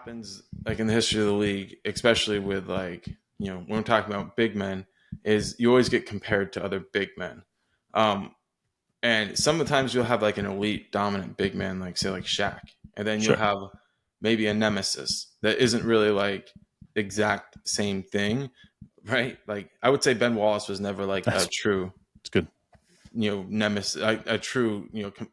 happens like in the history of the league, especially with like, when we're talking about big men, is you always get compared to other big men. Um, and sometimes you'll have like an elite dominant big man, like say like Shaq, and then you'll Sure. have maybe a nemesis that isn't really like exact same thing, right? Like I would say Ben Wallace was never like a That's true, it's good. nemesis, a true,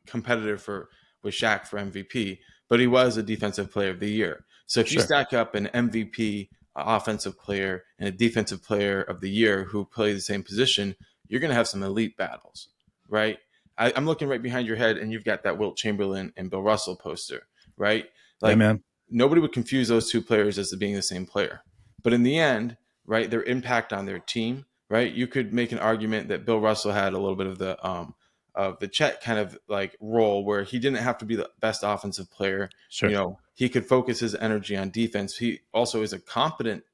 competitor for with Shaq for MVP, but he was a defensive player of the year. So if you Sure. stack up an MVP offensive player and a defensive player of the year who play the same position, you're going to have some elite battles, right? I'm looking right behind your head, and you've got that Wilt Chamberlain and Bill Russell poster, right? Yeah, Like man. nobody would confuse those two players as being the same player, but in the end, right, their impact on their team, right? You could make an argument that Bill Russell had a little bit of the Chet kind of like role where he didn't have to be the best offensive player. Sure. He could focus his energy on defense. He also is a competent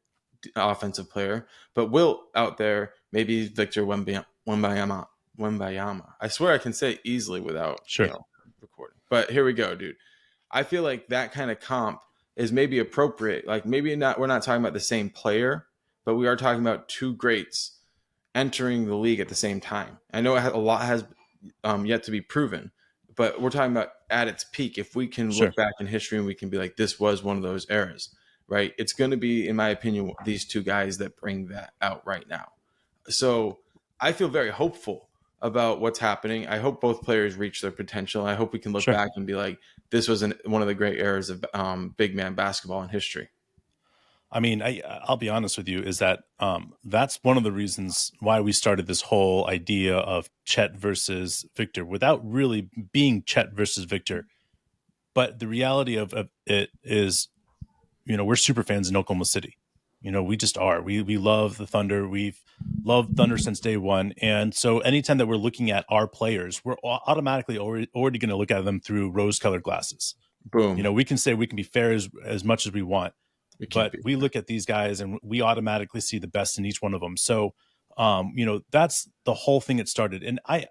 offensive player, but Wilt out there, maybe Victor Wembanyama. I swear I can say it easily without, Sure. recording. But here we go, dude. I feel like that kind of comp is maybe appropriate. Like maybe not, we're not talking about the same player, but we are talking about two greats entering the league at the same time. I know a lot has yet to be proven, but we're talking about at its peak. If we can Sure. look back in history and we can be like, this was one of those eras, right? It's going to be, in my opinion, these two guys that bring that out right now. So I feel very hopeful about what's happening. I hope both players reach their potential. I hope we can look Sure. back and be like, this was one of the great eras of big man basketball in history. I mean, I'll be honest with you, is that that's one of the reasons why we started this whole idea of Chet versus Victor without really being Chet versus Victor. But the reality of it is, we're super fans in Oklahoma City. We just are. We love the Thunder. We've loved Thunder since day one. And so anytime that we're looking at our players, we're automatically already going to look at them through rose-colored glasses. Boom. We can say we can be fair as much as we want, We can't but be. we look at these guys and we automatically see the best in each one of them. So, that's the whole thing that started. And I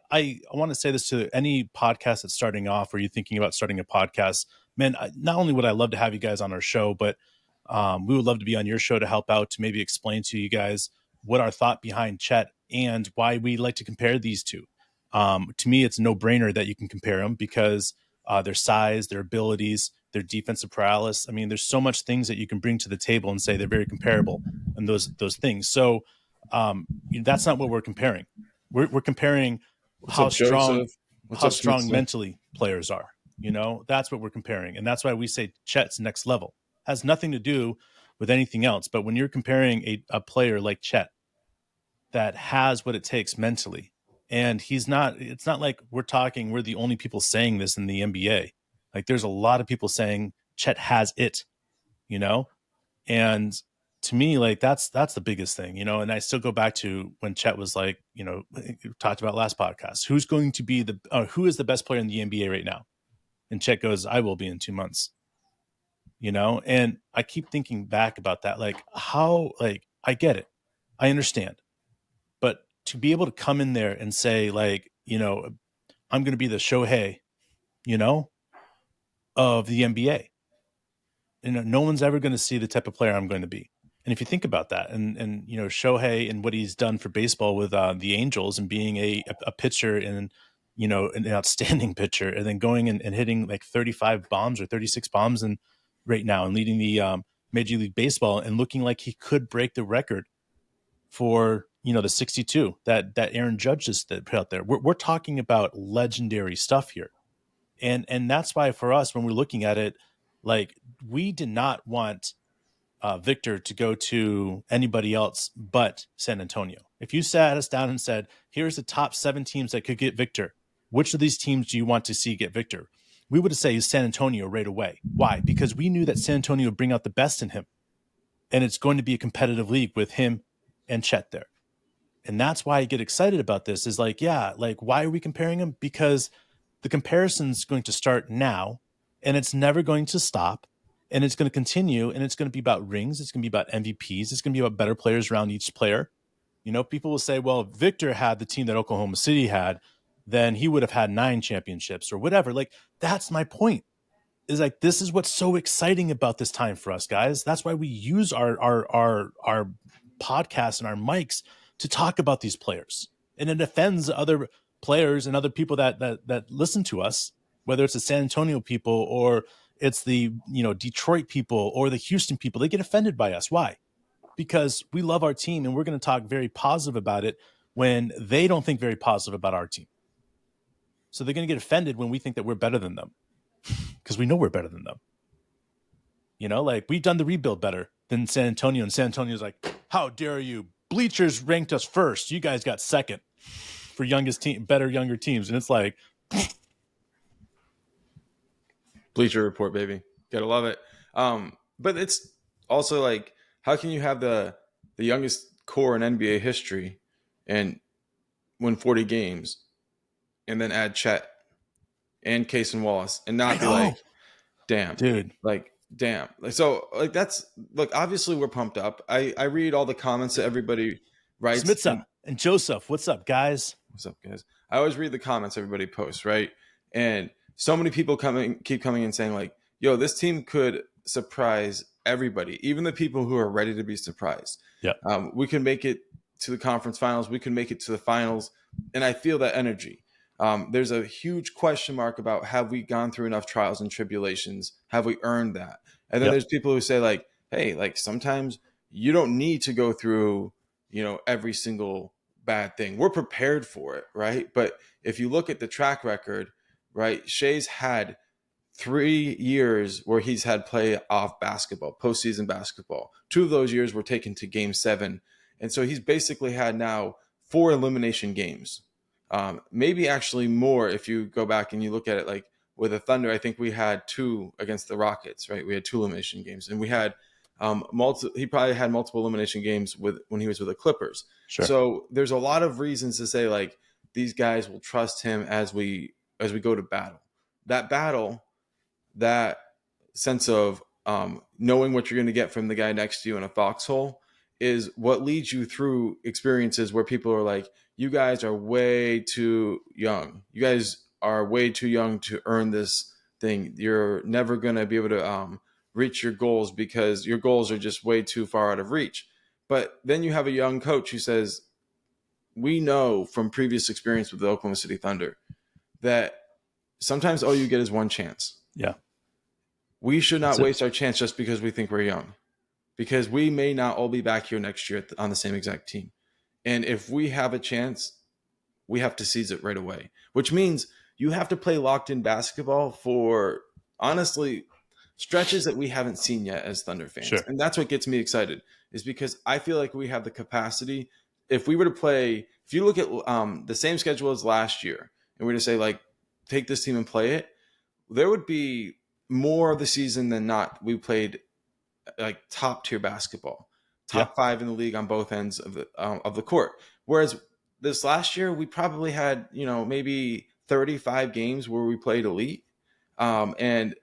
want to say this to any podcast that's starting off, or you thinking about starting a podcast, man, not only would I love to have you guys on our show, but we would love to be on your show to help out, to maybe explain to you guys what our thought behind Chet and why we like to compare these two. To me, it's a no-brainer that you can compare them because their size, their abilities, their defensive prowess. I mean, there's so much things that you can bring to the table and say they're very comparable and those things. So that's not what we're comparing. We're comparing What's how up, strong Joseph? What's up, Smith Smith? mentally players are. That's what we're comparing, and that's why we say Chet's next level. Has nothing to do with anything else. But when you're comparing a player like Chet that has what it takes mentally, and it's not like we're the only people saying this in the NBA. Like there's a lot of people saying Chet has it, and to me, like that's the biggest thing, and I still go back to when Chet was like, talked about last podcast, who is the best player in the NBA right now? And Chet goes, I will be in 2 months. And I keep thinking back about that, like how, like, I get it, I understand, but to be able to come in there and say, like, I'm going to be the Shohei, of the NBA, no one's ever going to see the type of player I'm going to be. And if you think about that, and Shohei and what he's done for baseball with the Angels and being a pitcher and an outstanding pitcher, and then going and hitting like 35 bombs or 36 bombs and right now and leading the Major League Baseball and looking like he could break the record for the 62 that Aaron Judge just put out there. We're talking about legendary stuff here, and that's why for us when we're looking at it, like we did not want Victor to go to anybody else but San Antonio. If you sat us down and said, here's the top 7 teams that could get Victor, which of these teams do you want to see get Victor? We would say San Antonio right away. Why? Because we knew that San Antonio would bring out the best in him. And it's going to be a competitive league with him and Chet there. And that's why I get excited about this is like, yeah, like why are we comparing them? Because the comparison is going to start now and it's never going to stop. And it's going to continue, and it's going to be about rings. It's going to be about MVPs. It's going to be about better players around each player. People will say, well, if Victor had the team that Oklahoma City had, then he would have had 9 championships or whatever. Like, that's my point. is like, this is what's so exciting about this time for us, guys. That's why we use our podcasts and our mics to talk about these players. And it offends other players and other people that listen to us, whether it's the San Antonio people or it's the, Detroit people or the Houston people. They get offended by us. Why? Because we love our team and we're going to talk very positive about it when they don't think very positive about our team. So they're going to get offended when we think that we're better than them, because we know we're better than them. Like, we've done the rebuild better than San Antonio, and San Antonio's like, how dare you? Bleachers ranked us first. You guys got second for youngest team, better younger teams. And it's like, Bleacher Report, baby. Gotta love it. But it's also like, how can you have the youngest core in NBA history and win 40 games and then add Chet and Case and Wallace and not be like, damn, dude, like, damn. So like, that's, look, obviously we're pumped up. I read all the comments that everybody writes. Smitsa and Joseph, what's up, guys? What's up, guys? I always read the comments everybody posts, right? And so many people keep coming and saying like, yo, this team could surprise everybody, even the people who are ready to be surprised. Yeah. We can make it to the conference finals. We can make it to the finals. And I feel that energy. There's a huge question mark about, have we gone through enough trials and tribulations? Have we earned that? And then there's people who say like, hey, like sometimes you don't need to go through, every single bad thing. We're prepared for it, right? But if you look at the track record, right, Shea's had 3 years where he's had playoff basketball, postseason basketball. 2 of those years were taken to Game 7. And so he's basically had now 4 elimination games. Maybe actually more if you go back and you look at it, like with the Thunder, I think we had 2 against the Rockets, right? We had 2 elimination games, and we had he probably had multiple elimination games when he was with the Clippers. Sure. So there's a lot of reasons to say like these guys will trust him as we go to battle. That sense of knowing what you're going to get from the guy next to you in a foxhole is what leads you through experiences where people are like, you guys are way too young. You guys are way too young to earn this thing. You're never going to be able to reach your goals because your goals are just way too far out of reach. But then you have a young coach who says, we know from previous experience with the Oklahoma City Thunder that sometimes all you get is one chance. Yeah. We should not waste our chance just because we think we're young, because we may not all be back here next year on the same exact team. And if we have a chance, we have to seize it right away, which means you have to play locked in basketball for, honestly, stretches that we haven't seen yet as Thunder fans. Sure. And that's what gets me excited, is because I feel like we have the capacity. If we were to play, if you look at the same schedule as last year, and we were to say like, take this team and play it, there would be more of the season than not we played like top tier basketball, top 5 in the league on both ends of the court. Whereas this last year we probably had maybe 35 games where we played elite, and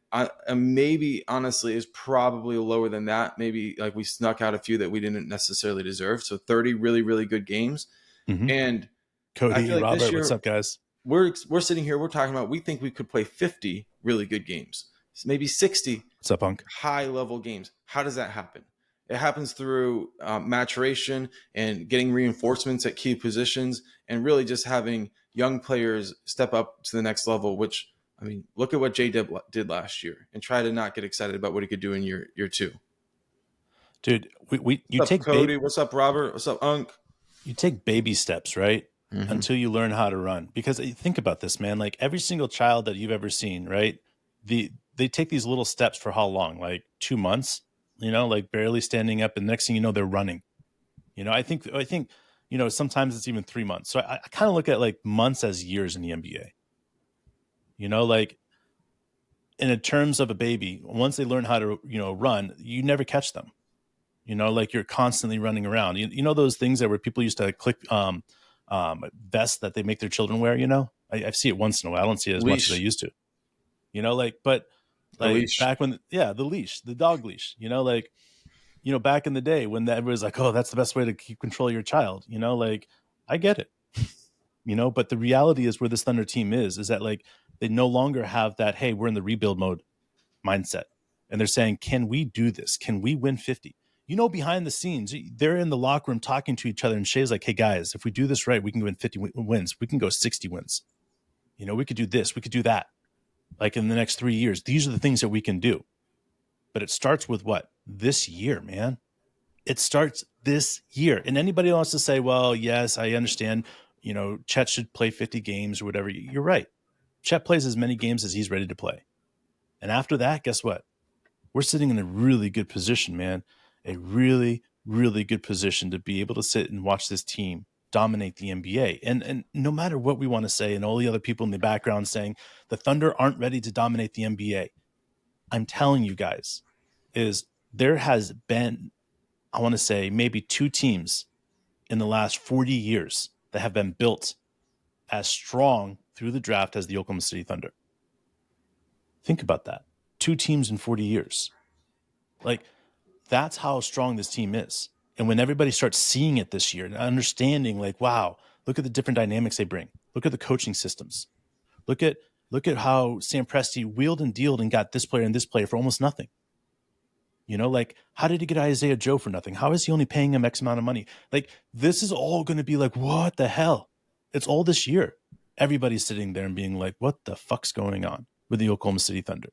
maybe honestly is probably lower than that. Maybe like we snuck out a few that we didn't necessarily deserve. So 30 really, really good games. Mm-hmm. And Cody, like Robert, what's up, guys? We're sitting here, we're talking about, we think we could play 50 really good games, maybe 60 what's up, Punk? High level games. How does that happen? It happens through maturation and getting reinforcements at key positions, and really just having young players step up to the next level, which, I mean, look at what Jay did last year, and try to not get excited about what he could do in year 2. Dude, you what's take up, Cody. What's up, Robert? What's up, Unk? You take baby steps, right? Mm-hmm. Until you learn how to run. Because think about this, man. Like every single child that you've ever seen, right? They take these little steps for how long? Like 2 months, like barely standing up, and next thing you know, they're running. I think sometimes it's even 3 months. So I kind of look at like months as years in the NBA. Like in terms of a baby, once they learn how to run, you never catch them. Like you're constantly running around. Those things that where people used to click vests that they make their children wear. I see it once in a while. I don't see it as much as I used to. But back when, the leash, the dog leash. Back in the day when that was like, oh, that's the best way to keep control of your child. Like I get it. But the reality is where this Thunder team is that like they no longer have that. Hey, we're in the rebuild mode. mindset. And they're saying, can we do this? Can we win 50? Behind the scenes, they're in the locker room talking to each other. And Shea's like, hey, guys, if we do this right, we can win 50 wins. We can go 60 wins. We could do this. We could do that. Like in the next 3 years, these are the things that we can do. But it starts with what? This year, man. It starts this year. And anybody wants to say, well, yes, I understand, Chet should play 50 games or whatever. You're right. Chet plays as many games as he's ready to play. And after that, guess what? We're sitting in a really good position, man. A really, really good position to be able to sit and watch this team dominate the NBA. And no matter what we want to say, and all the other people in the background saying the Thunder aren't ready to dominate the NBA, I'm telling you guys, is there has been, I want to say, maybe 2 teams in the last 40 years that have been built as strong through the draft as the Oklahoma City Thunder. Think about that. 2 teams in 40 years. Like, that's how strong this team is. And when everybody starts seeing it this year and understanding, like, wow, look at the different dynamics they bring. Look at the coaching systems. Look at how Sam Presti wheeled and dealed and got this player and this player for almost nothing. Like, how did he get Isaiah Joe for nothing? How is he only paying him X amount of money? Like, this is all going to be like, what the hell? It's all this year. Everybody's sitting there and being like, what the fuck's going on with the Oklahoma City Thunder?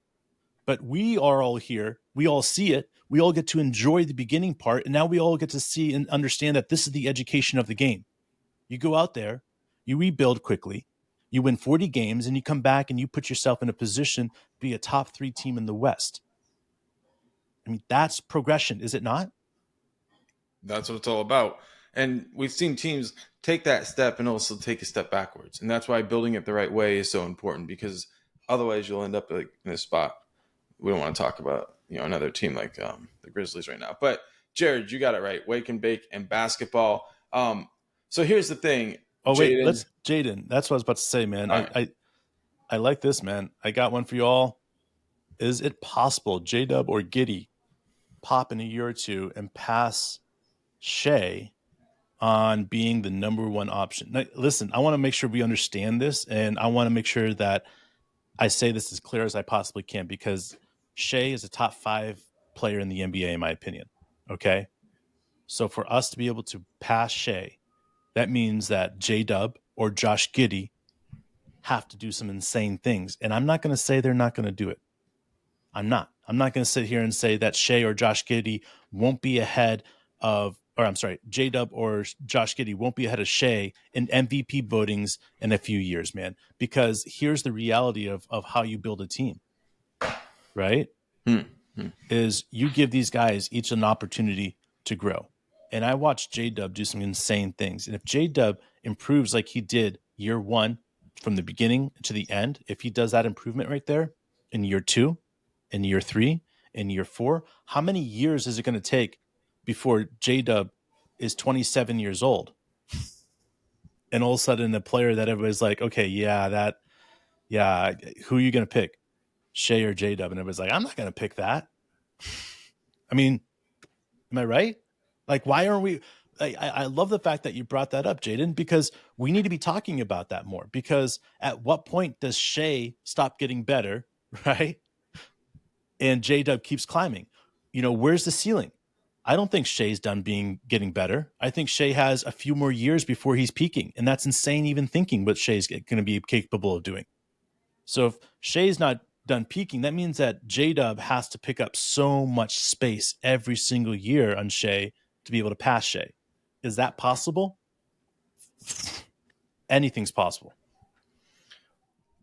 But we are all here. We all see it. We all get to enjoy the beginning part. And now we all get to see and understand that this is the education of the game. You go out there, you rebuild quickly, you win 40 games, and you come back and you put yourself in a position to be a top 3 team in the West. I mean, that's progression, is it not? That's what it's all about. And we've seen teams take that step and also take a step backwards. And that's why building it the right way is so important, because otherwise you'll end up like in a spot. We don't want to talk about, another team like the Grizzlies right now. But Jared, you got it right. Wake and bake and basketball. So here's the thing. Oh, wait, Jaden. That's what I was about to say, man. Right. I like this, man. I got one for you all. Is it possible J-Dub or Giddey pop in a year or two and pass Shea on being the number 1 option? Now, listen, I want to make sure we understand this, and I want to make sure that I say this as clear as I possibly can, because Shea is a top 5 player in the NBA, in my opinion. Okay? So for us to be able to pass Shea, that means that J-Dub or Josh Giddey have to do some insane things. And I'm not going to say they're not going to do it. I'm not going to sit here and say that Shea or Josh Giddey won't be ahead of, or I'm sorry, J-Dub or Josh Giddey won't be ahead of Shea in MVP votings in a few years, man. Because here's the reality of how you build a team, right? Is you give these guys each an opportunity to grow. And I watched J-Dub do some insane things. And if J-Dub improves like he did year 1 from the beginning to the end, if he does that improvement right there in year 2, in year 3, in year 4, how many years is it going to take before J-Dub is 27 years old? And all of a sudden, a player that everybody's like, okay, who are you going to pick? Shea or J-Dub? And everybody's like, I'm not going to pick that. I mean, am I right? Like, why aren't we? I love the fact that you brought that up, Jaden, because we need to be talking about that more. Because at what point does Shea stop getting better, right? And J-Dub keeps climbing. Where's the ceiling? I don't think Shea's done getting better. I think Shea has a few more years before he's peaking. And that's insane even thinking what Shea's going to be capable of doing. So if Shea's not done peaking, that means that J-Dub has to pick up so much space every single year on Shea to be able to pass Shea. Is that possible? Anything's possible.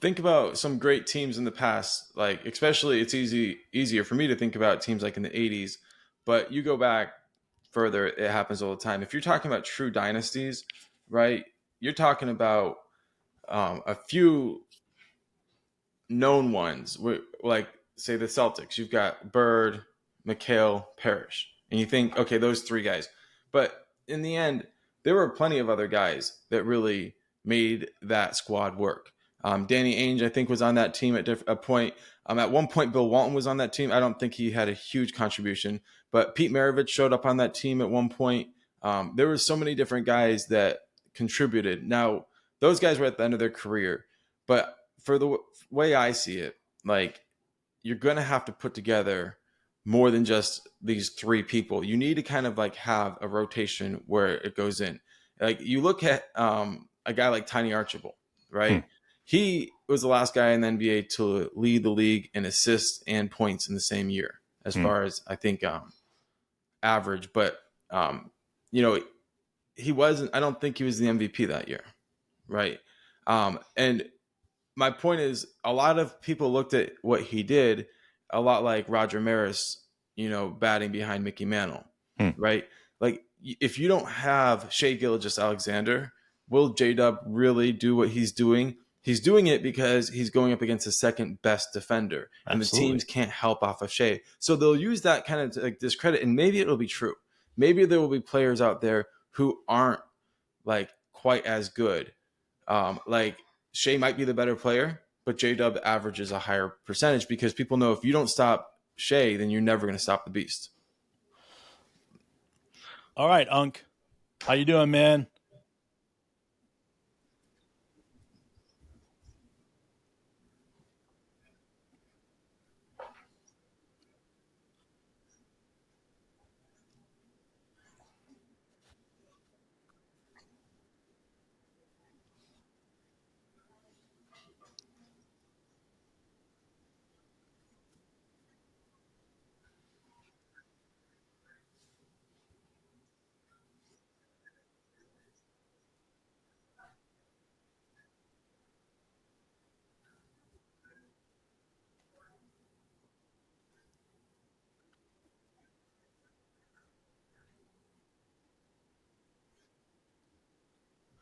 Think about some great teams in the past, like especially it's easier for me to think about teams like in the 80s, but you go back further, it happens all the time. If you're talking about true dynasties, right, you're talking about a few known ones, like say the Celtics. You've got Bird, McHale, Parrish, and you think, okay, those 3 guys. But in the end, there were plenty of other guys that really made that squad work. Danny Ainge, I think, was on that team at a point. At one point, Bill Walton was on that team. I don't think he had a huge contribution, but Pete Maravich showed up on that team at one point. There were so many different guys that contributed. Now, those guys were at the end of their career, but for the way I see it, like you're going to have to put together more than just these three people. You need to kind of like have a rotation where it goes in. Like you look at a guy like Tiny Archibald, Hmm. right? He was the last guy in the NBA to lead the league in assists and points in the same year, as Hmm. far as I think average. But um, you know, he wasn't. I don't think he was the MVP that year, right? And my point is, a lot of people looked at what he did a lot like Roger Maris, batting behind Mickey Mantle, Hmm. right? Like, if you don't have Shea Gilgeous-Alexander, will J Dub really do what he's doing? He's doing it because he's going up against the second best defender, and the Absolutely. teams can't help off of Shea. So they'll use that kind of to, like, discredit, and maybe it'll be true. Maybe there will be players out there who aren't like quite as good. Like Shea might be the better player, but J Dub averages a higher percentage because people know if you don't stop Shea, then you're never going to stop the beast. All right, Unc. How you doing, man?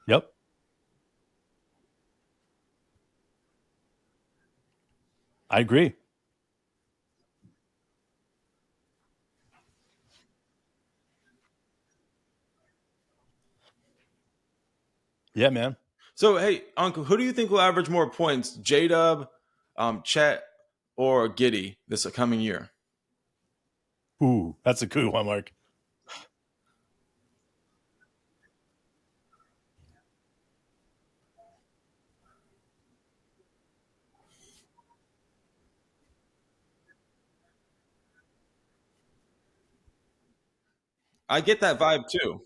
Yep. I agree. Yeah, man. So, hey, Uncle, who do you think will average more points, J Dub, Chet, or Giddy this coming year? Ooh, that's a good one, Mark. I get that vibe too.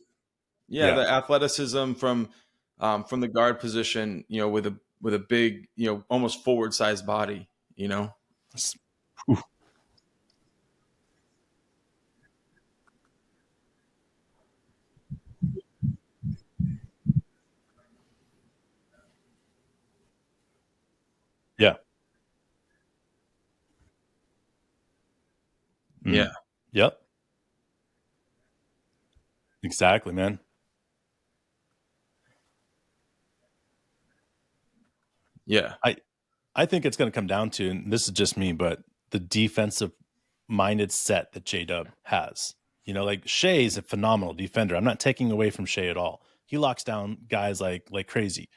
Yeah, Yeah. the athleticism from the guard position, with a big, almost forward sized body. You know. Ooh. Yeah. Yeah. Mm. Yep. Exactly, man. Yeah. I I think it's going to come down to, and this is just me, but the defensive minded set that J Dub has. Like Shea is a phenomenal defender. I'm not taking away from Shea at all. He locks down guys like crazy.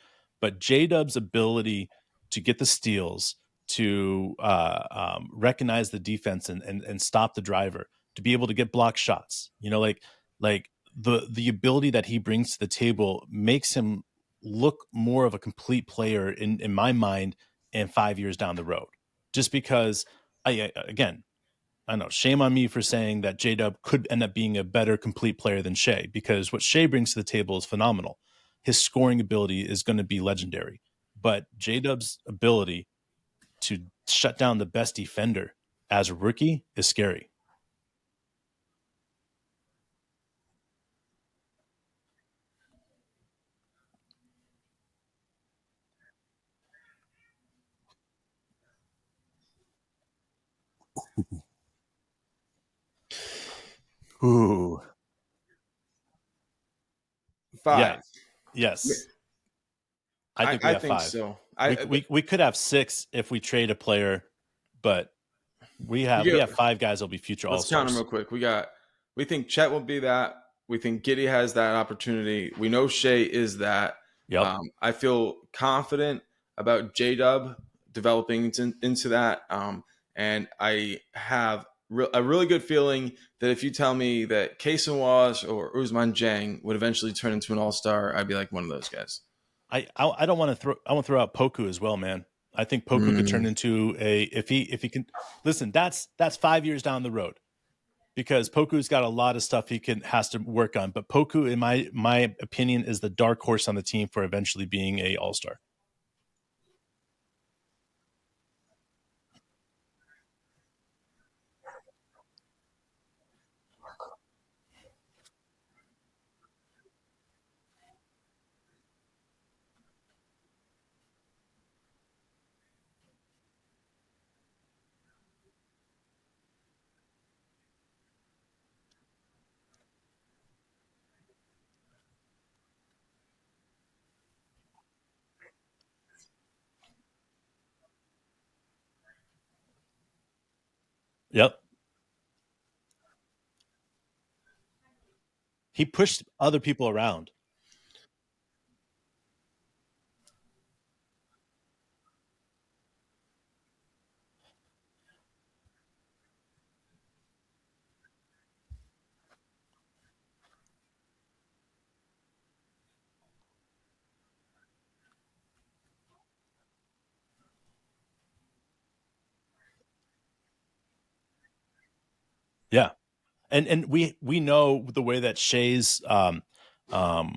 But J Dub's ability to get the steals, to recognize the defense and stop the driver, to be able to get block shots, like the ability that he brings to the table makes him look more of a complete player in my mind and 5 years down the road. Just because again, I know, shame on me for saying that J Dub could end up being a better complete player than Shea, because what Shea brings to the table is phenomenal. His scoring ability is going to be legendary. But J Dub's ability to shut down the best defender as a rookie is scary. Ooh. Yeah. 5. Yes. I I, think we I have think five. so. We could have six if we trade a player, but we You have we get have five guys that'll be future all Let's count them stars. real quick. We think Chet will be that. We think Giddy has that opportunity. We know Shea is that. Yep. I feel confident about J Dub developing into that. And I have a really good feeling that if you tell me that Kason Was or Usman Jang would eventually turn into an all star, I'd be like one of those guys. I don't want to throw. I want to throw out Poku as well, man. I think Poku could turn into if he can listen. That's 5 years down the road, because Poku's got a lot of stuff has to work on. But Poku, in my opinion, is the dark horse on the team for eventually being a all-star. Yep. He pushed other people around. Yeah. And we know the way that Shea's coming out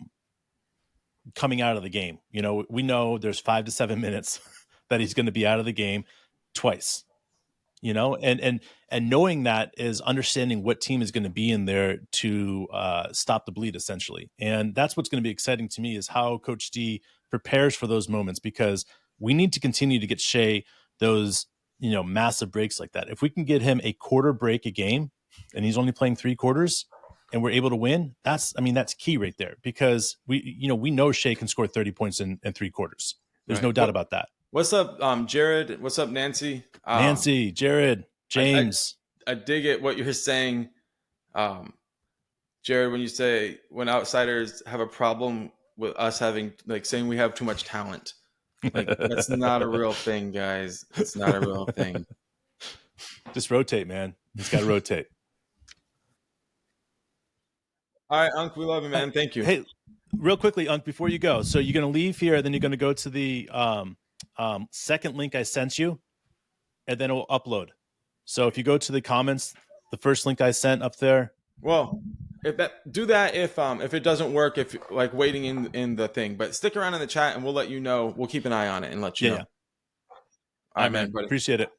of the game. We know there's 5 to 7 minutes that he's going to be out of the game twice. And knowing that is understanding what team is going to be in there to stop the bleed, essentially. And that's what's going to be exciting to me, is how Coach D prepares for those moments, because we need to continue to get Shea those massive breaks like that. If we can get him a quarter break a game, and he's only playing 3 quarters, and we're able to win, that's key right there, because we know Shea can score 30 points in 3 quarters. There's no doubt about that. What's up, Jared? What's up, Nancy? Nancy, Jared, James. I dig it what you're saying, Jared. When you say when outsiders have a problem with us having saying we have too much talent, that's not a real thing, guys. It's not a real thing. Just rotate, man. It's got to rotate. All right, Unc, we love you, man. Thank you. Hey, real quickly, Unc, before you go, so you're going to leave here, and then you're going to go to the second link I sent you, and then it'll upload. So if you go to the comments, the first link I sent up there. Well, if it doesn't work, if waiting in the thing, but stick around in the chat and we'll let you know. We'll keep an eye on it and let you know. Yeah. All right, man. Appreciate it.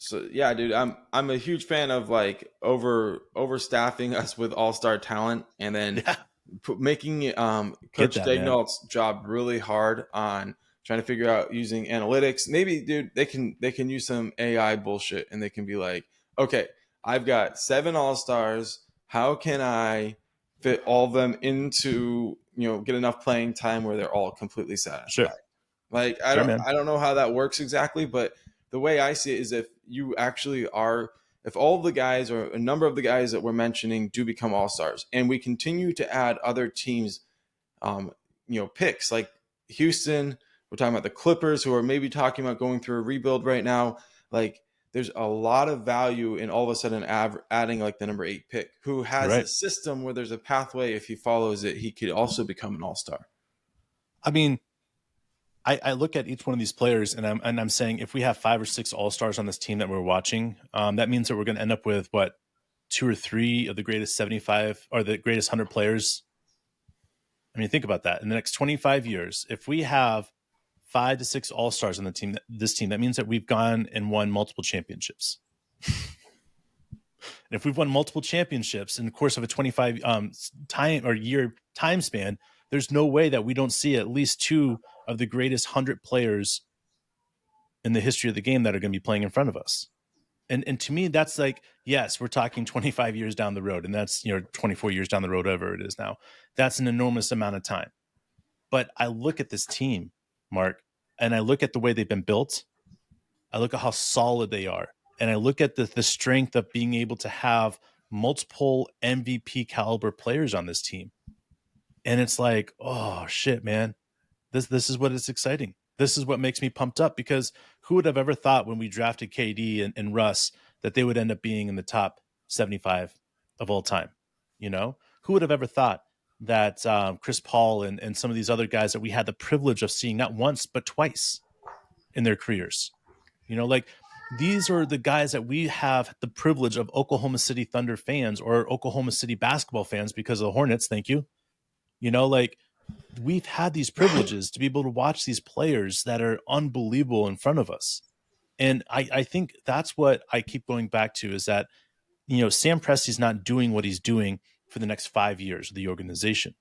So yeah, dude, I'm a huge fan of overstaffing us with all-star talent, and then making Coach Daignault's job really hard on trying to figure out using analytics. Maybe, dude, they can use some AI bullshit, and they can be like, okay, I've got 7 all-stars. How can I fit all of them into, get enough playing time where they're all completely satisfied? Sure. I don't know how that works exactly, but the way I see it is if all the guys, or a number of the guys that we're mentioning, do become all-stars, and we continue to add other teams, picks like Houston, we're talking about the Clippers, who are maybe talking about going through a rebuild right now. There's a lot of value in all of a sudden adding the number 8 pick, who has a system where there's a pathway. If he follows it, he could also become an all-star. I mean, I look at each one of these players, and I'm saying, if we have 5 or 6 all-stars on this team that we're watching, that means that we're going to end up with 2 or 3 of the greatest 75 or the greatest 100 players. I mean, think about that. In the next 25 years, if we have 5 to 6 all-stars on this team, that means that we've gone and won multiple championships. And if we've won multiple championships in the course of a 25 year time span, there's no way that we don't see at least 2 of the greatest 100 players in the history of the game that are going to be playing in front of us. And to me, that's yes, we're talking 25 years down the road, and that's 24 years down the road, whatever it is now. That's an enormous amount of time. But I look at this team, Mark, and I look at the way they've been built. I look at how solid they are, and I look at the strength of being able to have multiple MVP caliber players on this team. And it's oh shit, man. This is what is exciting. This is what makes me pumped up, because who would have ever thought when we drafted KD and Russ that they would end up being in the top 75 of all time? Who would have ever thought that Chris Paul and some of these other guys that we had the privilege of seeing not once but twice in their careers. Like these are the guys that we have the privilege of Oklahoma City Thunder fans or Oklahoma City basketball fans because of the Hornets. Thank you. Like we've had these privileges to be able to watch these players that are unbelievable in front of us. And I think that's what I keep going back to is that, Sam Presti's not doing what he's doing for the next 5 years of the organization.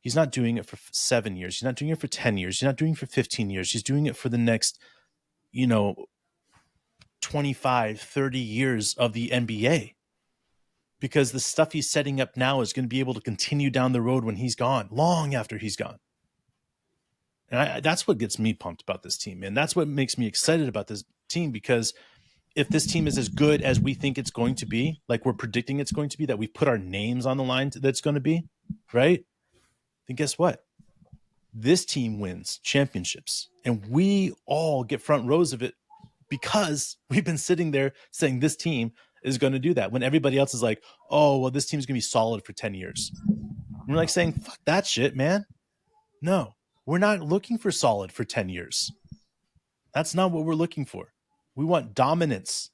He's not doing it for 7 years. He's not doing it for 10 years. He's not doing it for 15 years. He's doing it for the next, 25, 30 years of the NBA. Because the stuff he's setting up now is going to be able to continue down the road when he's gone, long after he's gone. And that's what gets me pumped about this team. And that's what makes me excited about this team, because if this team is as good as we think it's going to be, like we're predicting it's going to be, that we put our names on the line that's going to be, right? Then guess what? This team wins championships. And we all get front rows of it because we've been sitting there saying this team is going to do that when everybody else is like, oh, well, this team's going to be solid for 10 years. And we're like saying, fuck that shit, man. No, we're not looking for solid for 10 years. That's not what we're looking for. We want dominance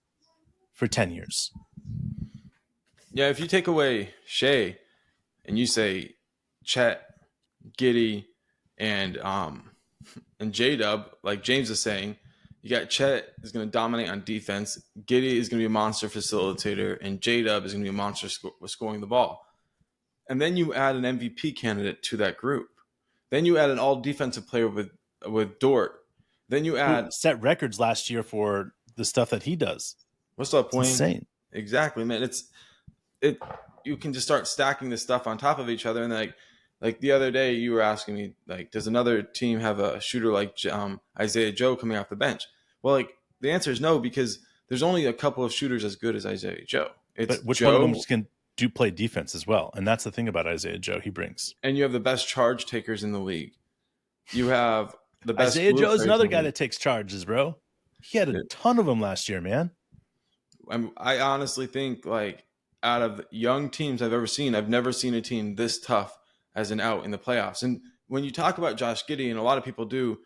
for 10 years. Yeah, if you take away Shea and you say Chet, Giddy, and J-Dub, like James is saying, you got Chet is going to dominate on defense, Giddy is going to be a monster facilitator, and J-Dub is going to be a monster scoring the ball. And then you add an MVP candidate to that group. Then you add an all defensive player with Dort. Then you add... Who set records last year for the stuff that he does. What's up, Wayne? It's insane. Exactly, man. You can just start stacking this stuff on top of each other. And like the other day, you were asking me, like, does another team have a shooter like Isaiah Joe coming off the bench? Well, like the answer is no, because there's only a couple of shooters as good as Isaiah Joe. But which one of them can do play defense as well? And that's the thing about Isaiah Joe. He brings. And you have the best charge takers in the league. You have the best. Isaiah Joe is another guy that takes charges, bro. He had a ton of them last year, man. I honestly think, like, out of young teams I've ever seen, I've never seen a team this tough as an out in the playoffs. And when you talk about Josh Giddey, and a lot of people do,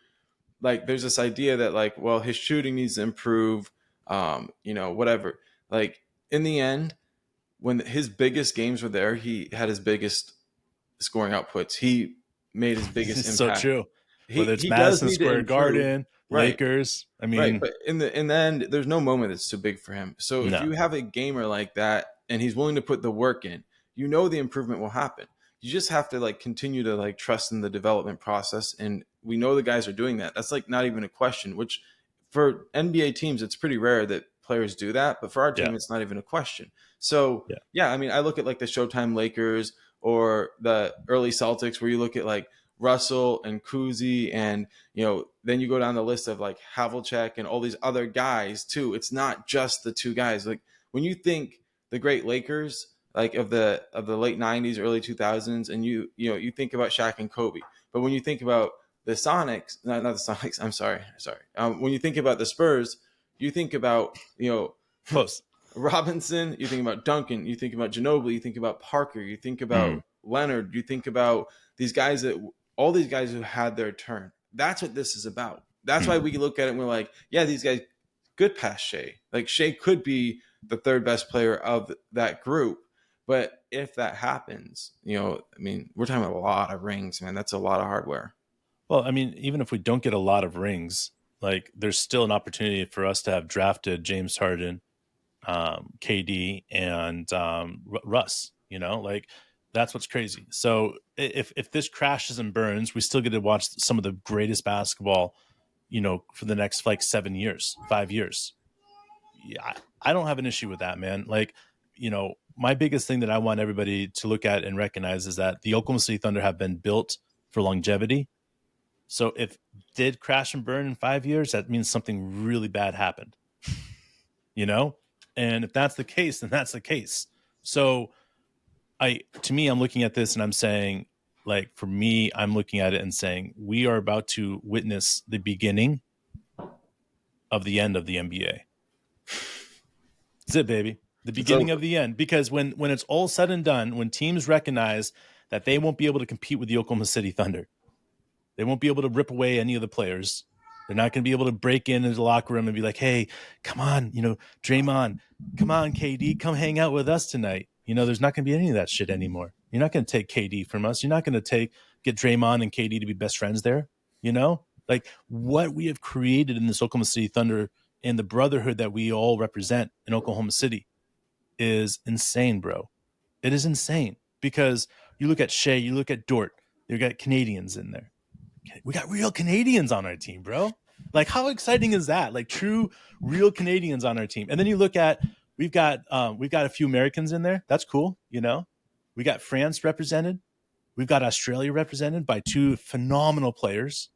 like, there's this idea that, like, well, his shooting needs to improve, whatever. Like, in the end, when his biggest games were there, he had his biggest scoring outputs. He made his biggest impact. So true. Whether it's Madison Square Garden, right. Lakers, I mean, right. But in the end, there's no moment that's too big for him. So if you have a gamer like that and he's willing to put the work in, the improvement will happen. You just have to, like, continue to, like, trust in the development process. And we know the guys are doing that. That's, like, not even a question, which for NBA teams, it's pretty rare that players do that. But for our team, it's not even a question. So, I mean, I look at, like, the Showtime Lakers or the early Celtics, where you look at, like, Russell and Kuzi, and then you go down the list of, like, Havlicek and all these other guys too. It's not just the two guys. Like, when you think the great Lakers, like, of the late 90s, early 2000s, and you think about Shaq and Kobe. But when you think about the Sonics, not the Sonics, I'm sorry. When you think about the Spurs, you think about close Robinson, you think about Duncan, you think about Ginobili, you think about Parker, you think about Leonard, you think about all these guys who had their turn. That's what this is about. That's why we look at it and we're like, yeah, these guys good past Shea. Like, Shea could be the third best player of that group. But if that happens, I mean, we're talking about a lot of rings, man. That's a lot of hardware. Well, I mean, even if we don't get a lot of rings, like, there's still an opportunity for us to have drafted James Harden, KD, and Russ, like, that's what's crazy. So if this crashes and burns, we still get to watch some of the greatest basketball, for the next, like, 7 years, 5 years. Yeah, I don't have an issue with that, man. Like, my biggest thing that I want everybody to look at and recognize is that the Oklahoma City Thunder have been built for longevity. So if did crash and burn in 5 years, that means something really bad happened, and if that's the case, then that's the case. So to me, I'm looking at this and I'm saying, like, for me, I'm looking at it and saying, we are about to witness the beginning of the end of the NBA. That's it, baby. the It's beginning over. of the end. Because when it's all said and done, when teams recognize that they won't be able to compete with the Oklahoma City Thunder, they won't be able to rip away any of the players. They're not going to be able to break into the locker room and be like, hey, come on, Draymond, come on, KD, come hang out with us tonight. There's not going to be any of that shit anymore. You're not going to take KD from us. You're not going to get Draymond and KD to be best friends there. Like what we have created in this Oklahoma City Thunder and the brotherhood that we all represent in Oklahoma City is insane, bro. It is insane because you look at Shea, you look at Dort, you got Canadians in there. We got real Canadians on our team, bro. Like, how exciting is that? Like, true, real Canadians on our team. And then you look at we've got a few Americans in there. That's cool. We got France represented. We've got Australia represented by two phenomenal players.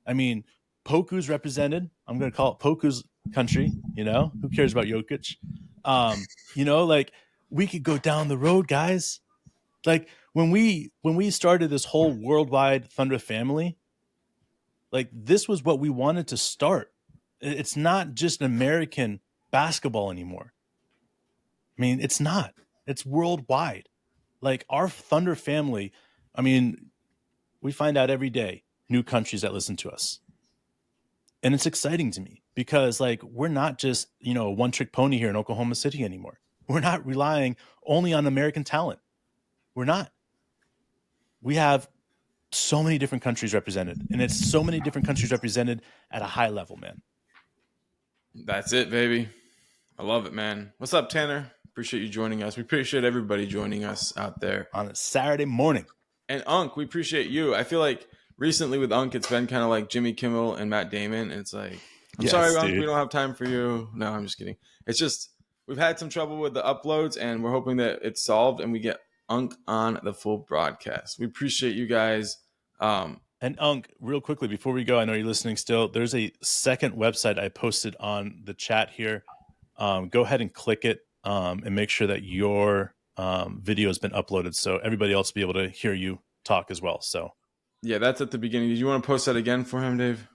I mean, Poku's represented. I'm going to call it Poku's country. Who cares about Jokic? Like we could go down the road, guys. Like when we started this whole worldwide Thunder family, like this was what we wanted to start. It's not just American basketball anymore. I mean, it's not. It's worldwide. Like our Thunder family, I mean, we find out every day new countries that listen to us. And it's exciting to me because like we're not just, a one-trick pony here in Oklahoma City anymore. We're not relying only on American talent. We're not. We have so many different countries represented, and it's so many different countries represented at a high level, man. That's it, baby. I love it, man. What's up, Tanner? Appreciate you joining us. We appreciate everybody joining us out there on a Saturday morning. And Unk, we appreciate you. I feel like recently with Unk, it's been kind of like Jimmy Kimmel and Matt Damon. And it's like, I'm sorry, Unk, we don't have time for you. No, I'm just kidding. It's just, we've had some trouble with the uploads and we're hoping that it's solved and we get Unk on the full broadcast. We appreciate you guys. And Unk, real quickly, before we go, I know you're listening still. There's a second website I posted on the chat here. Go ahead and click it and make sure that your video has been uploaded so everybody else will be able to hear you talk as well. So yeah, that's at the beginning. Did you want to post that again for him, Dave?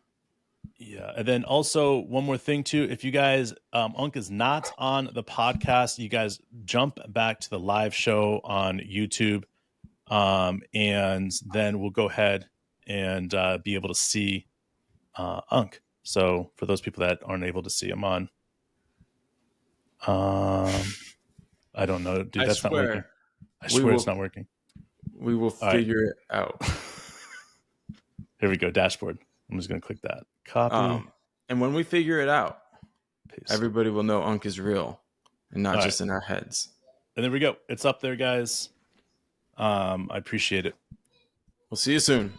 Yeah. And then also one more thing too, if you guys, Unk is not on the podcast, you guys jump back to the live show on YouTube. And then we'll go ahead and be able to see Unk. So for those people that aren't able to see him on, I don't know, dude. That's not working. I swear it's not working. We will figure it out. Here we go. Dashboard. I'm just going to click that. Copy. And when we figure it out, paste. Everybody will know Unk is real and not just in our heads. And there we go. It's up there, guys. I appreciate it. We'll see you soon.